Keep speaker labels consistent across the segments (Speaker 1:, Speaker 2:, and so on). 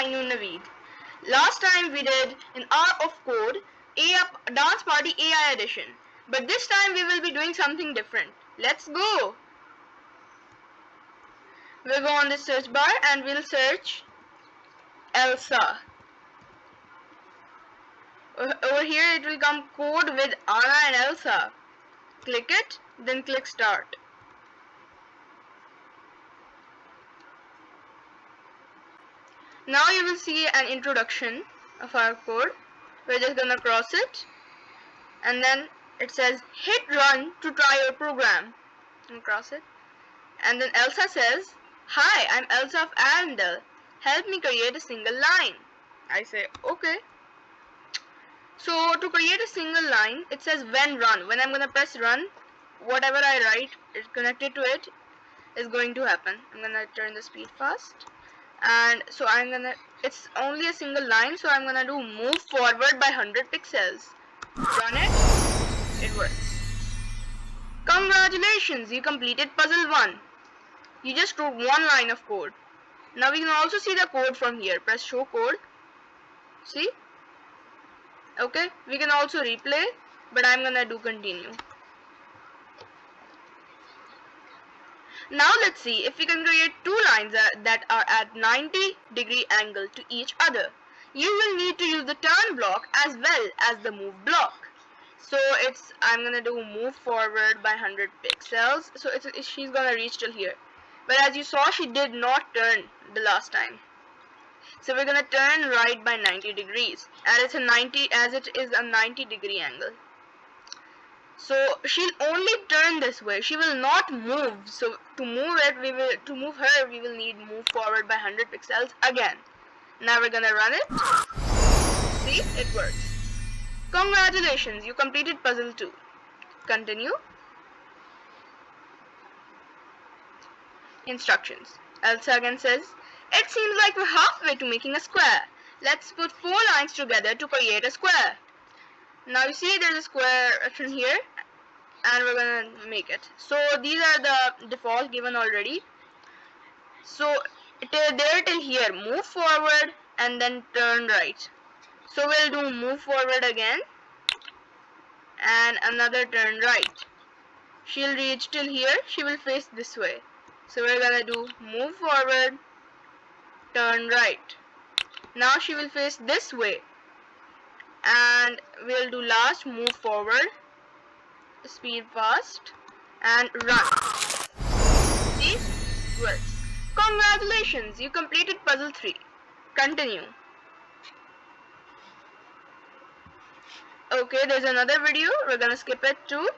Speaker 1: Ainoor Naveed. Last time we did an hour of code, Dance Party AI edition. But this time we will be doing something different. Let's go! We'll go on the search bar and we'll search Elsa. Over here it will come code with Anna and Elsa. Click it, then click start. Now you will see an introduction of our code. We're just gonna cross it, and then it says hit run to try your program. And cross it, and then Elsa says, "Hi, I'm Elsa of Anna and Elsa. Help me create a single line." I say okay. So to create a single line, it says when run. When I'm gonna press run, whatever I write is connected to it is going to happen. I'm gonna turn the speed fast. And so it's only a single line, so I'm gonna do move forward by 100 pixels. Run it. It works. Congratulations, you completed puzzle 1. You just wrote one line of code. Now we can also see the code from here. Press show code. See? Okay, we can also replay, but I'm gonna do continue. Now let's see if we can create two lines that are at 90-degree angle to each other. You will need to use the turn block as well as the move block. So I'm gonna do move forward by 100 pixels. So she's gonna reach till here. But as you saw, she did not turn the last time. So we're gonna turn right by 90 degrees, and it is a 90-degree angle. So she'll only turn this way. She will not move. So to move her, we will need move forward by 100 pixels again. Now we're gonna run it. See, it works. Congratulations, you completed puzzle 2. Continue. Instructions. Elsa again says, "It seems like we're halfway to making a square. Let's put 4 lines together to create a square." Now you see there's a square option here, and we're gonna make it. So these are the default given already. So there till here, move forward and then turn right. So we'll do move forward again and another turn right. She'll reach till here, she will face this way. So we're gonna do move forward, turn right. Now she will face this way. And we'll do last move forward, speed fast, and run. See? Works. Congratulations, you completed puzzle 3. Continue. Okay, there's another video. We're gonna skip it too.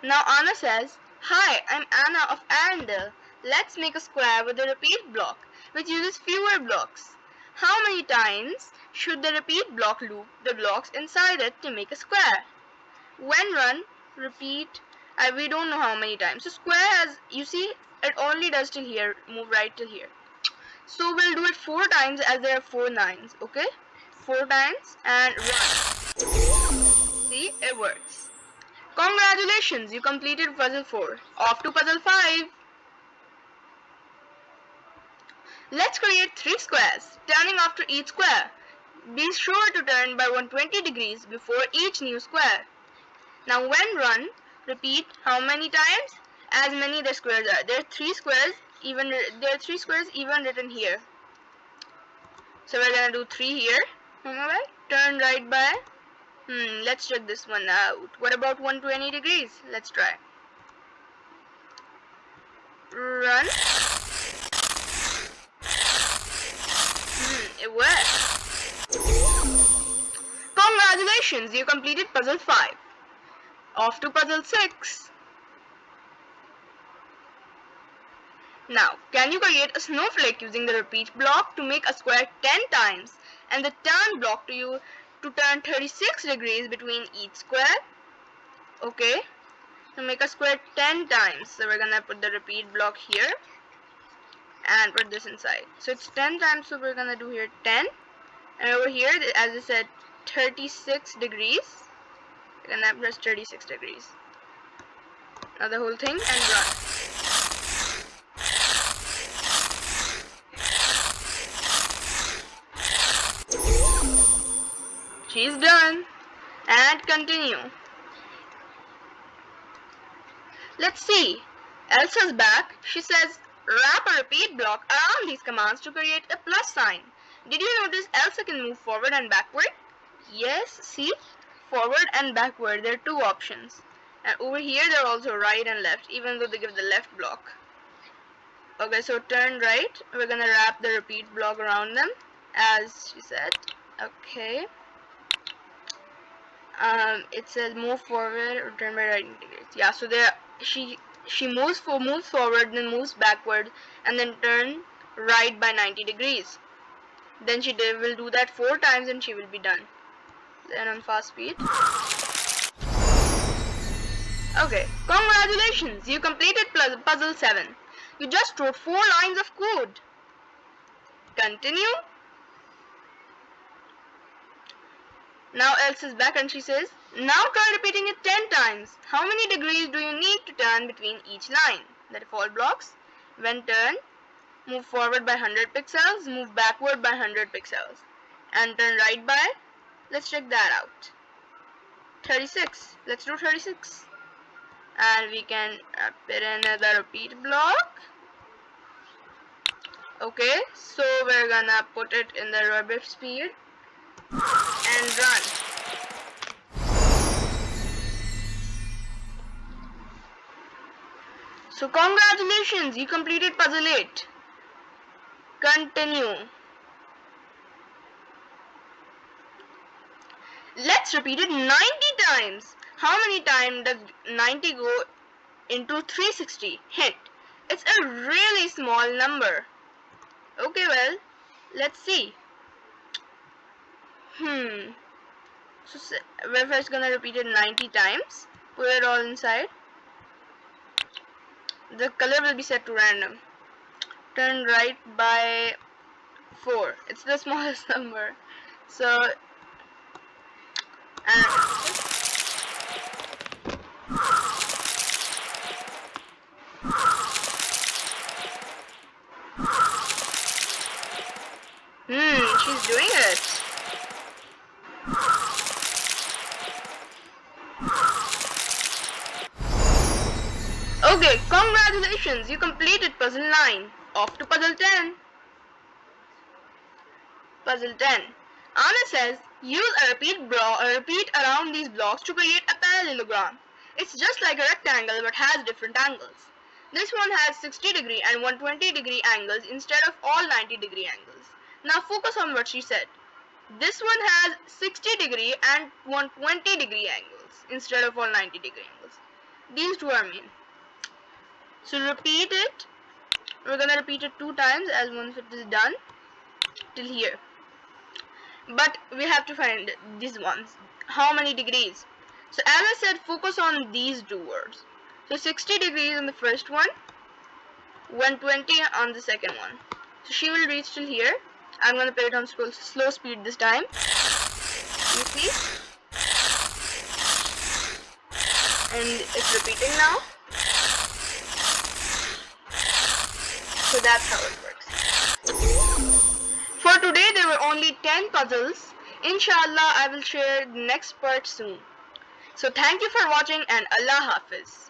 Speaker 1: Now Anna says, "Hi, I'm Anna of Anna and Elsa. Let's make a square with a repeat block, which uses fewer blocks. How many times should the repeat block loop the blocks inside it to make a square? When run, repeat, we don't know how many times. So square, as you see, it only does till here, move right till here. So we'll do it 4 times as there are 4 lines, okay? 4 times and run. See, it works. Congratulations, you completed puzzle 4. Off to puzzle 5. Let's create 3 squares, turning after each square. Be sure to turn by 120 degrees before each new square. Now when run, repeat how many times? As many the squares are. There are 3 squares even written here. So we're gonna do 3 here. Alright, turn right by. Let's check this one out. What about 120 degrees? Let's try. Run. It worked. Congratulations, you completed puzzle 5. Off to puzzle 6. Now, can you create a snowflake using the repeat block to make a square 10 times and the turn block to turn 36 degrees between each square? Okay, so make a square 10 times. So we're gonna put the repeat block here and put this inside. So it's 10 times, so we're gonna do here 10. And over here, as I said, 36 degrees. We're gonna press 36 degrees. Now the whole thing and run. she's done. And continue. Let's see. Elsa's back. She says, wrap a repeat block around these commands to create a plus sign. Did you notice Elsa can move forward and backward? Yes, see? Forward and backward, there are two options. And over here they're also right and left, even though they give the left block. Okay, so turn right. We're gonna wrap the repeat block around them, as she said. Okay. It says move forward or turn by right degrees. Yeah, so there she moves forward, then moves backward, and then turn right by 90 degrees. Then she will do that 4 times and she will be done. Then on fast speed. Okay, congratulations, you completed puzzle 7. You just wrote 4 lines of code. Continue. Now Elsa's back and she says, now try repeating it 10 times. How many degrees do you need to turn between each line? The default blocks. When turn, move forward by 100 pixels, move backward by 100 pixels. And turn right by, let's check that out. 36. Let's do 36. And we can put in another repeat block. Okay, so we're gonna put it in the rubber speed and run. So congratulations, you completed puzzle 8. Continue. Let's repeat it 90 times. How many times does 90 go into 360? Hint, it's a really small number. Okay, well, let's see. So we're first gonna repeat it 90 times. Put it all inside. The color will be set to random. Turn right by 4. It's the smallest number. So, she's doing it. Okay, congratulations, you completed puzzle 9. Off to puzzle 10. Puzzle 10. Anna says, use a repeat around these blocks to create a parallelogram. It's just like a rectangle but has different angles. This one has 60 degree and 120 degree angles instead of all 90 degree angles. Now focus on what she said. This one has 60 degree and 120 degree angles instead of all 90 degree angles. These two are mean. So repeat it. We're gonna repeat it 2 times as once it is done till here. But we have to find these ones. How many degrees? So as I said, focus on these two words. So 60 degrees on the first one, 120 on the second one. So she will reach till here. I'm gonna put it on slow speed this time. You see? And it's repeating now. So that's how it works. For today there were only 10 puzzles. Inshallah I will share the next part soon. So thank you for watching and Allah Hafiz.